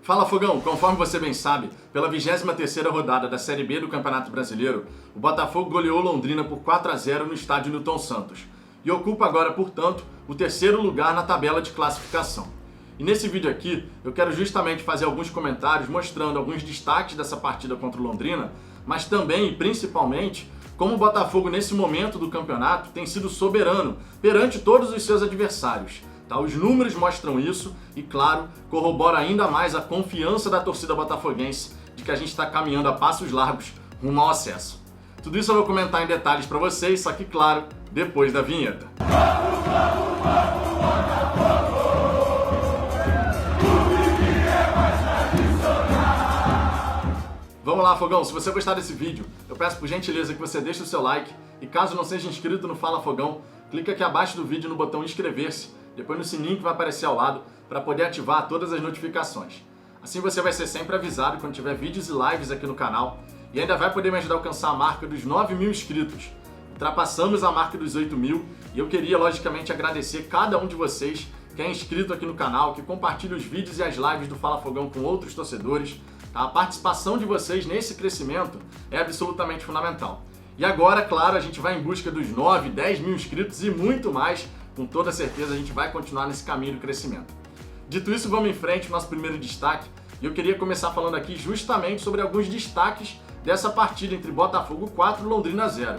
Fala Fogão, conforme você bem sabe, pela 23ª rodada da Série B do Campeonato Brasileiro, o Botafogo goleou Londrina por 4-0 no estádio Newton Santos e ocupa agora, portanto, o terceiro lugar na tabela de classificação. E nesse vídeo aqui, eu quero justamente fazer alguns comentários mostrando alguns destaques dessa partida contra o Londrina, mas também e principalmente como o Botafogo nesse momento do campeonato tem sido soberano perante todos os seus adversários. Os números mostram isso e, claro, corrobora ainda mais a confiança da torcida botafoguense de que a gente está caminhando a passos largos rumo ao acesso. Tudo isso eu vou comentar em detalhes para vocês, só que, claro, depois da vinheta. Vamos lá, Fogão, se você gostar desse vídeo, eu peço por gentileza que você deixe o seu like e caso não seja inscrito no Fala Fogão, clica aqui abaixo do vídeo no botão inscrever-se, depois no sininho que vai aparecer ao lado para poder ativar todas as notificações. Assim você vai ser sempre avisado quando tiver vídeos e lives aqui no canal e ainda vai poder me ajudar a alcançar a marca dos 9.000 inscritos. Ultrapassamos a marca dos 8.000 e eu queria, logicamente, agradecer cada um de vocês que é inscrito aqui no canal, que compartilha os vídeos e as lives do Fala Fogão com outros torcedores. A participação de vocês nesse crescimento é absolutamente fundamental. E agora, claro, a gente vai em busca dos 9, 10 mil inscritos e muito mais. Com toda certeza a gente vai continuar nesse caminho do crescimento. Dito isso, vamos em frente ao nosso primeiro destaque. E eu queria começar falando aqui justamente sobre alguns destaques dessa partida entre Botafogo 4 e Londrina 0.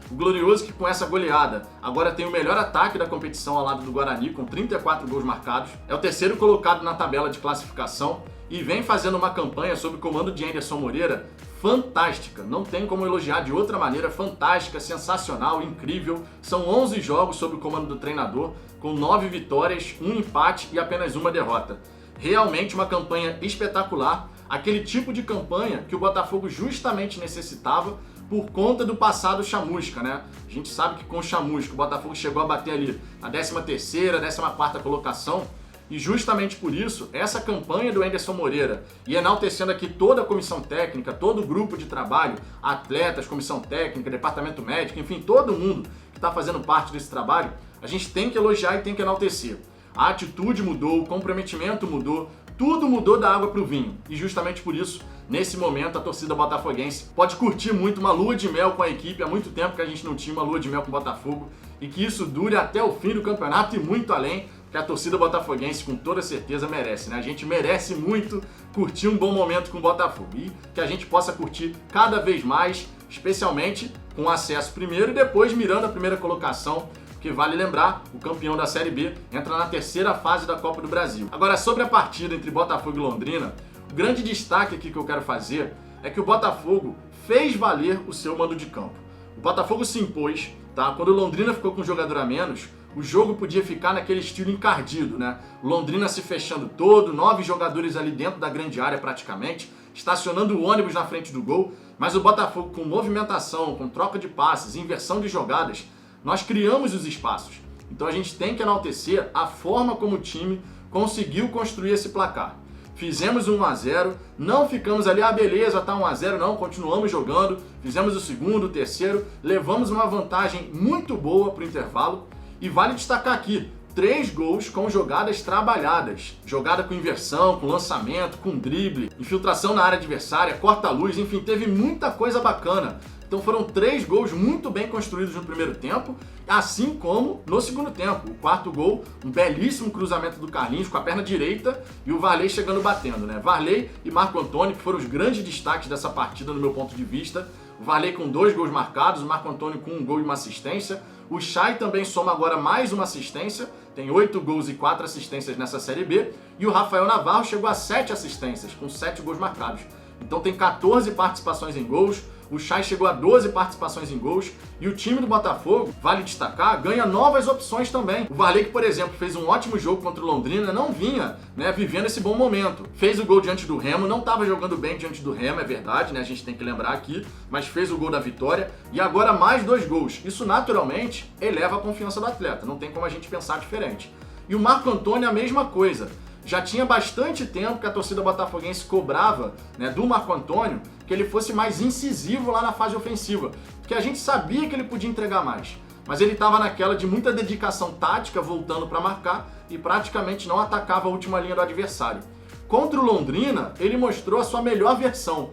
O Glorioso, que com essa goleada agora tem o melhor ataque da competição ao lado do Guarani, com 34 gols marcados. É o terceiro colocado na tabela de classificação e vem fazendo uma campanha sob o comando de Anderson Moreira fantástica. Não tem como elogiar de outra maneira, fantástica, sensacional, incrível. São 11 jogos sob o comando do treinador, com 9 vitórias, 1 empate e apenas 1 derrota. Realmente uma campanha espetacular, aquele tipo de campanha que o Botafogo justamente necessitava por conta do passado chamusca, né? A gente sabe que com o chamusca o Botafogo chegou a bater ali a 13ª, 14ª colocação, e justamente por isso, essa campanha do Anderson Moreira, e enaltecendo aqui toda a comissão técnica, todo o grupo de trabalho, atletas, comissão técnica, departamento médico, enfim, todo mundo que está fazendo parte desse trabalho, a gente tem que elogiar e tem que enaltecer. A atitude mudou, o comprometimento mudou, tudo mudou da água para o vinho. E justamente por isso, nesse momento, a torcida botafoguense pode curtir muito uma lua de mel com a equipe. Há muito tempo que a gente não tinha uma lua de mel com o Botafogo. E que isso dure até o fim do campeonato e muito além, que a torcida botafoguense com toda certeza merece, né? A gente merece muito curtir um bom momento com o Botafogo e que a gente possa curtir cada vez mais, especialmente com acesso primeiro e depois mirando a primeira colocação, porque vale lembrar, o campeão da Série B entra na terceira fase da Copa do Brasil. Agora, sobre a partida entre Botafogo e Londrina, o grande destaque aqui que eu quero fazer é que o Botafogo fez valer o seu mando de campo. O Botafogo se impôs, tá? Quando o Londrina ficou com um jogador a menos, o jogo podia ficar naquele estilo encardido, né? Londrina se fechando todo, 9 jogadores ali dentro da grande área praticamente, estacionando o ônibus na frente do gol, mas o Botafogo com movimentação, com troca de passes, inversão de jogadas, nós criamos os espaços. Então a gente tem que enaltecer a forma como o time conseguiu construir esse placar. Fizemos 1-0, não ficamos ali, beleza, tá 1-0, não, continuamos jogando, fizemos o segundo, o terceiro, levamos uma vantagem muito boa para o intervalo. E vale destacar aqui, 3 gols com jogadas trabalhadas. Jogada com inversão, com lançamento, com drible, infiltração na área adversária, corta-luz, enfim, teve muita coisa bacana. Então foram 3 gols muito bem construídos no primeiro tempo, assim como no segundo tempo. O quarto gol, um belíssimo cruzamento do Carlinhos com a perna direita e o Varley chegando batendo, né? Varley e Marco Antônio, que foram os grandes destaques dessa partida no meu ponto de vista. O Varley com 2 gols marcados, o Marco Antônio com 1 gol e uma assistência. O Chay também soma agora mais uma assistência, tem 8 gols e 4 assistências nessa Série B. E o Rafael Navarro chegou a 7 assistências, com 7 gols marcados. Então tem 14 participações em gols. O Chay chegou a 12 participações em gols e o time do Botafogo, vale destacar, ganha novas opções também. O Varley, que por exemplo fez um ótimo jogo contra o Londrina, não vinha, né, vivendo esse bom momento. Fez o gol diante do Remo, não estava jogando bem diante do Remo, é verdade, né, a gente tem que lembrar aqui, mas fez o gol da vitória e agora mais 2 gols. Isso naturalmente eleva a confiança do atleta, não tem como a gente pensar diferente. E o Marco Antônio a mesma coisa. Já tinha bastante tempo que a torcida botafoguense cobrava, né, do Marco Antônio que ele fosse mais incisivo lá na fase ofensiva, porque a gente sabia que ele podia entregar mais, mas ele estava naquela de muita dedicação tática voltando para marcar e praticamente não atacava a última linha do adversário. Contra o Londrina, ele mostrou a sua melhor versão.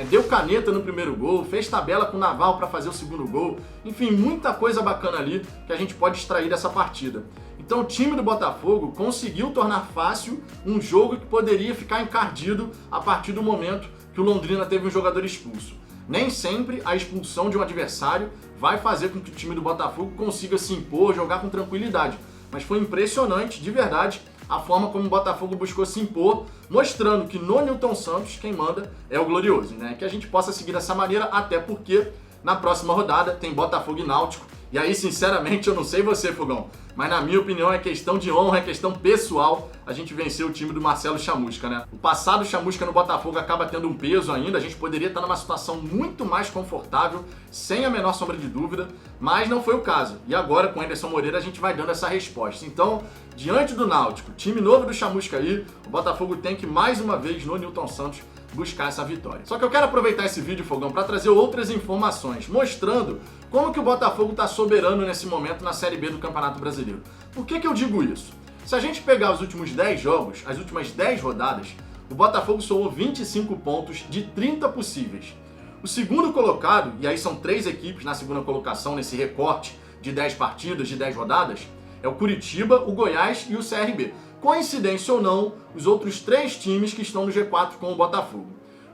Deu caneta no primeiro gol, fez tabela com o Naval para fazer o segundo gol. Enfim, muita coisa bacana ali que a gente pode extrair dessa partida. Então o time do Botafogo conseguiu tornar fácil um jogo que poderia ficar encardido a partir do momento que o Londrina teve um jogador expulso. Nem sempre a expulsão de um adversário vai fazer com que o time do Botafogo consiga se impor, jogar com tranquilidade. Mas foi impressionante, de verdade, a forma como o Botafogo buscou se impor, mostrando que no Nilton Santos quem manda é o Glorioso, Que a gente possa seguir dessa maneira, até porque na próxima rodada tem Botafogo e Náutico. E aí, sinceramente, eu não sei você, Fogão, mas na minha opinião é questão de honra, é questão pessoal a gente vencer o time do Marcelo Chamusca, O passado Chamusca no Botafogo acaba tendo um peso ainda, a gente poderia estar numa situação muito mais confortável, sem a menor sombra de dúvida, mas não foi o caso. E agora, com o Anderson Moreira, a gente vai dando essa resposta. Então, diante do Náutico, time novo do Chamusca aí, o Botafogo tem que, mais uma vez, no Nilton Santos, buscar essa vitória. Só que eu quero aproveitar esse vídeo, Fogão, para trazer outras informações, mostrando como que o Botafogo está soberano nesse momento na Série B do Campeonato Brasileiro. Por que eu digo isso? Se a gente pegar os últimos 10 jogos, as últimas 10 rodadas, o Botafogo somou 25 pontos de 30 possíveis. O segundo colocado, e aí são 3 equipes na segunda colocação nesse recorte de 10 partidas, de 10 rodadas, é o Curitiba, o Goiás e o CRB. Coincidência ou não, os outros 3 times que estão no G4 com o Botafogo.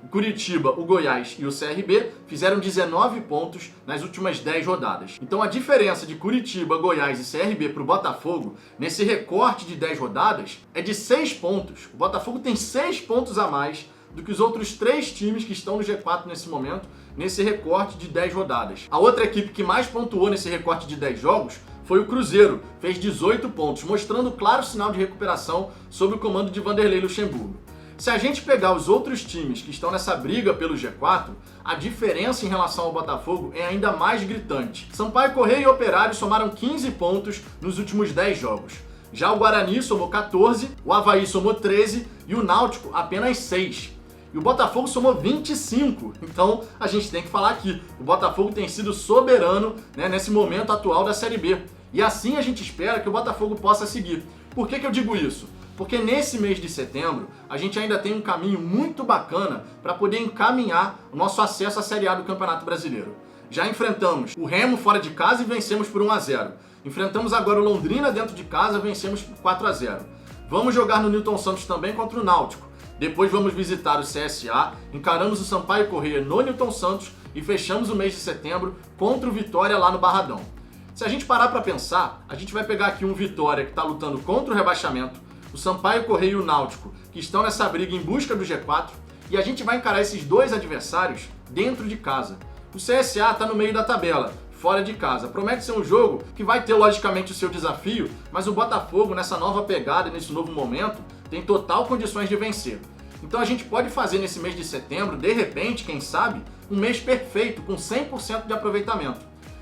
O Curitiba, o Goiás e o CRB fizeram 19 pontos nas últimas 10 rodadas. Então a diferença de Curitiba, Goiás e CRB para o Botafogo, nesse recorte de 10 rodadas, é de 6 pontos. O Botafogo tem 6 pontos a mais do que os outros 3 times que estão no G4 nesse momento, nesse recorte de 10 rodadas. A outra equipe que mais pontuou nesse recorte de 10 jogos foi o Cruzeiro, fez 18 pontos, mostrando claro sinal de recuperação sob o comando de Vanderlei Luxemburgo. Se a gente pegar os outros times que estão nessa briga pelo G4, a diferença em relação ao Botafogo é ainda mais gritante. Sampaio Corrêa e Operário somaram 15 pontos nos últimos 10 jogos. Já o Guarani somou 14, o Avaí somou 13 e o Náutico apenas 6. E o Botafogo somou 25. Então a gente tem que falar aqui, o Botafogo tem sido soberano, nesse momento atual da Série B. E assim a gente espera que o Botafogo possa seguir. Por que eu digo isso? Porque nesse mês de setembro, a gente ainda tem um caminho muito bacana para poder encaminhar o nosso acesso à Série A do Campeonato Brasileiro. Já enfrentamos o Remo fora de casa e vencemos por 1-0. Enfrentamos agora o Londrina dentro de casa e vencemos por 4-0. Vamos jogar no Nilton Santos também contra o Náutico. Depois vamos visitar o CSA, encaramos o Sampaio Corrêa no Nilton Santos e fechamos o mês de setembro contra o Vitória lá no Barradão. Se a gente parar para pensar, a gente vai pegar aqui um Vitória que está lutando contra o rebaixamento, o Sampaio Corrêa e o Náutico, que estão nessa briga em busca do G4, e a gente vai encarar esses 2 adversários dentro de casa. O CSA está no meio da tabela, fora de casa. Promete ser um jogo que vai ter, logicamente, o seu desafio, mas o Botafogo, nessa nova pegada, nesse novo momento, tem total condições de vencer. Então a gente pode fazer nesse mês de setembro, de repente, quem sabe, um mês perfeito, com 100% de aproveitamento.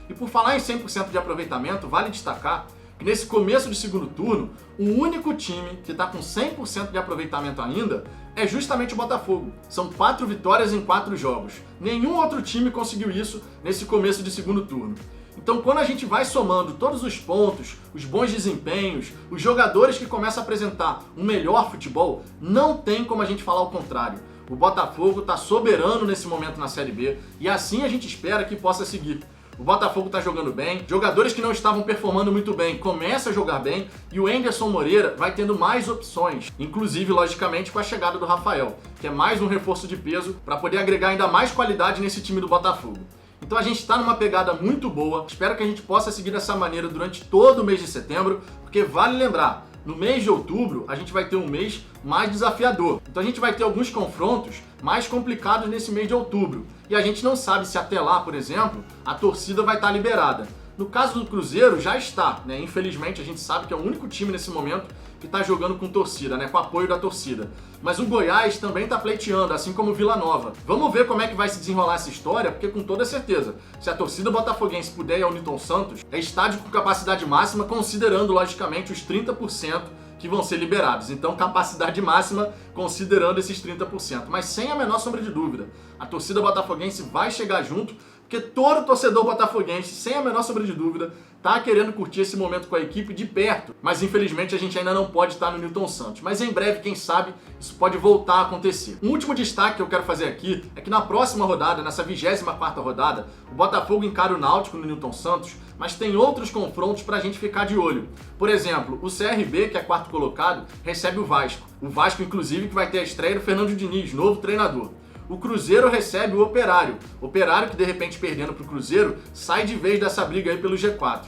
E por falar em 100% de aproveitamento, vale destacar que nesse começo de segundo turno, o único time que está com 100% de aproveitamento ainda é justamente o Botafogo. São 4 vitórias em 4 jogos. Nenhum outro time conseguiu isso nesse começo de segundo turno. Então, quando a gente vai somando todos os pontos, os bons desempenhos, os jogadores que começam a apresentar um melhor futebol, não tem como a gente falar o contrário. O Botafogo está soberano nesse momento na Série B e assim a gente espera que possa seguir. O Botafogo está jogando bem, jogadores que não estavam performando muito bem começam a jogar bem e o Anderson Moreira vai tendo mais opções, inclusive, logicamente, com a chegada do Rafael, que é mais um reforço de peso para poder agregar ainda mais qualidade nesse time do Botafogo. Então a gente está numa pegada muito boa, espero que a gente possa seguir dessa maneira durante todo o mês de setembro, porque vale lembrar, no mês de outubro a gente vai ter um mês mais desafiador. Então a gente vai ter alguns confrontos mais complicados nesse mês de outubro. E a gente não sabe se até lá, por exemplo, a torcida vai estar liberada. No caso do Cruzeiro, já está, Infelizmente, a gente sabe que é o único time nesse momento que está jogando com torcida, com apoio da torcida. Mas o Goiás também está pleiteando, assim como o Vila Nova. Vamos ver como é que vai se desenrolar essa história, porque com toda certeza, se a torcida botafoguense puder ir ao Nilton Santos, é estádio com capacidade máxima, considerando, logicamente, os 30% que vão ser liberados. Então, capacidade máxima considerando esses 30%. Mas sem a menor sombra de dúvida, a torcida botafoguense vai chegar junto Porque todo torcedor botafoguense, sem a menor sombra de dúvida, tá querendo curtir esse momento com a equipe de perto. Mas infelizmente a gente ainda não pode estar no Newton Santos. Mas em breve, quem sabe, isso pode voltar a acontecer. Um último destaque que eu quero fazer aqui é que na próxima rodada, nessa 24ª rodada, o Botafogo encara o Náutico no Newton Santos, mas tem outros confrontos pra gente ficar de olho. Por exemplo, o CRB, que é quarto colocado, recebe o Vasco. O Vasco, inclusive, que vai ter a estreia do Fernando Diniz, novo treinador. O Cruzeiro recebe o Operário. Operário que, de repente, perdendo para o Cruzeiro, sai de vez dessa briga aí pelo G4.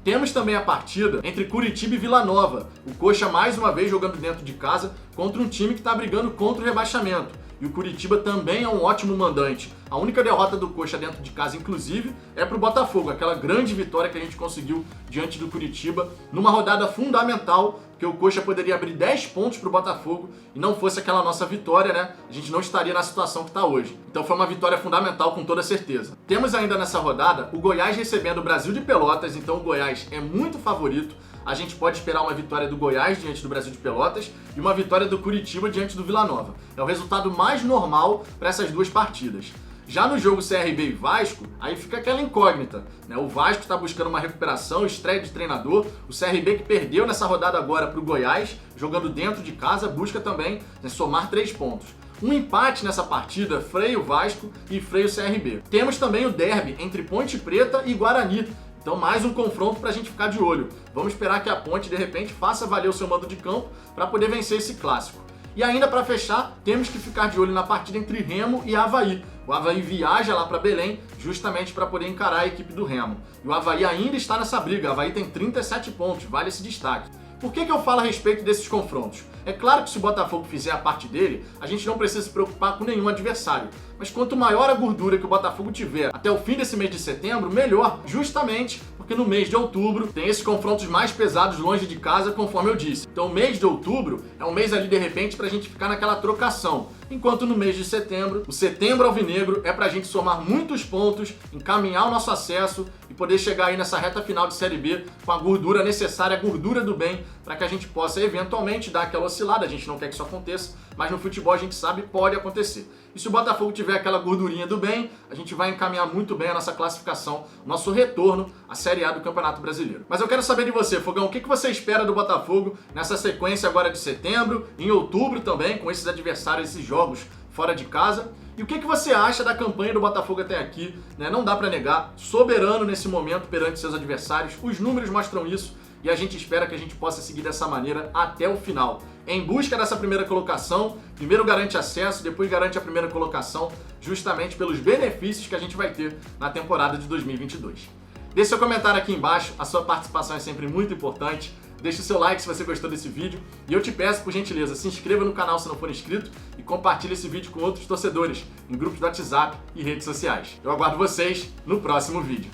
Temos também a partida entre Curitiba e Vila Nova. O Coxa, mais uma vez, jogando dentro de casa contra um time que está brigando contra o rebaixamento. E o Curitiba também é um ótimo mandante. A única derrota do Coxa dentro de casa, inclusive, é pro Botafogo. Aquela grande vitória que a gente conseguiu diante do Curitiba, numa rodada fundamental, porque o Coxa poderia abrir 10 pontos pro Botafogo e não fosse aquela nossa vitória, né? A gente não estaria na situação que está hoje. Então foi uma vitória fundamental, com toda certeza. Temos ainda nessa rodada o Goiás recebendo o Brasil de Pelotas, então o Goiás é muito favorito. A gente pode esperar uma vitória do Goiás diante do Brasil de Pelotas e uma vitória do Curitiba diante do Vila Nova. É o resultado mais normal para essas duas partidas. Já no jogo CRB e Vasco, aí fica aquela incógnita, né? O Vasco está buscando uma recuperação, estreia de treinador. O CRB, que perdeu nessa rodada agora para o Goiás, jogando dentro de casa, busca também, né, somar 3 pontos. Um empate nessa partida freia o Vasco e freia o CRB. Temos também o derby entre Ponte Preta e Guarani. Então mais um confronto para a gente ficar de olho. Vamos esperar que a Ponte, de repente, faça valer o seu mando de campo para poder vencer esse clássico. E ainda para fechar, temos que ficar de olho na partida entre Remo e Avaí. O Avaí viaja lá para Belém justamente para poder encarar a equipe do Remo. E o Avaí ainda está nessa briga. O Avaí tem 37 pontos, vale esse destaque. Por que eu falo a respeito desses confrontos? É claro que se o Botafogo fizer a parte dele, a gente não precisa se preocupar com nenhum adversário. Mas quanto maior a gordura que o Botafogo tiver até o fim desse mês de setembro, melhor. Justamente porque no mês de outubro tem esses confrontos mais pesados longe de casa, conforme eu disse. Então o mês de outubro é um mês ali, de repente, pra gente ficar naquela trocação. Enquanto no mês de setembro, o setembro alvinegro é pra gente somar muitos pontos, encaminhar o nosso acesso e poder chegar aí nessa reta final de Série B com a gordura necessária, a gordura do bem, para que a gente possa eventualmente dar aquela oscilada. A gente não quer que isso aconteça, mas no futebol a gente sabe pode acontecer. E se o Botafogo tiver aquela gordurinha do bem, a gente vai encaminhar muito bem a nossa classificação, nosso retorno à Série A do Campeonato Brasileiro. Mas eu quero saber de você, Fogão, o que você espera do Botafogo nessa sequência agora de setembro, em outubro também, com esses adversários, esses jogos fora de casa? E o que você acha da campanha do Botafogo até aqui? Né? Não dá para negar, soberano nesse momento perante seus adversários, os números mostram isso. E a gente espera que a gente possa seguir dessa maneira até o final. Em busca dessa primeira colocação, primeiro garante acesso, depois garante a primeira colocação, justamente pelos benefícios que a gente vai ter na temporada de 2022. Deixe seu comentário aqui embaixo, a sua participação é sempre muito importante. Deixe o seu like se você gostou desse vídeo. E eu te peço, por gentileza, se inscreva no canal se não for inscrito e compartilhe esse vídeo com outros torcedores, em grupos do WhatsApp e redes sociais. Eu aguardo vocês no próximo vídeo.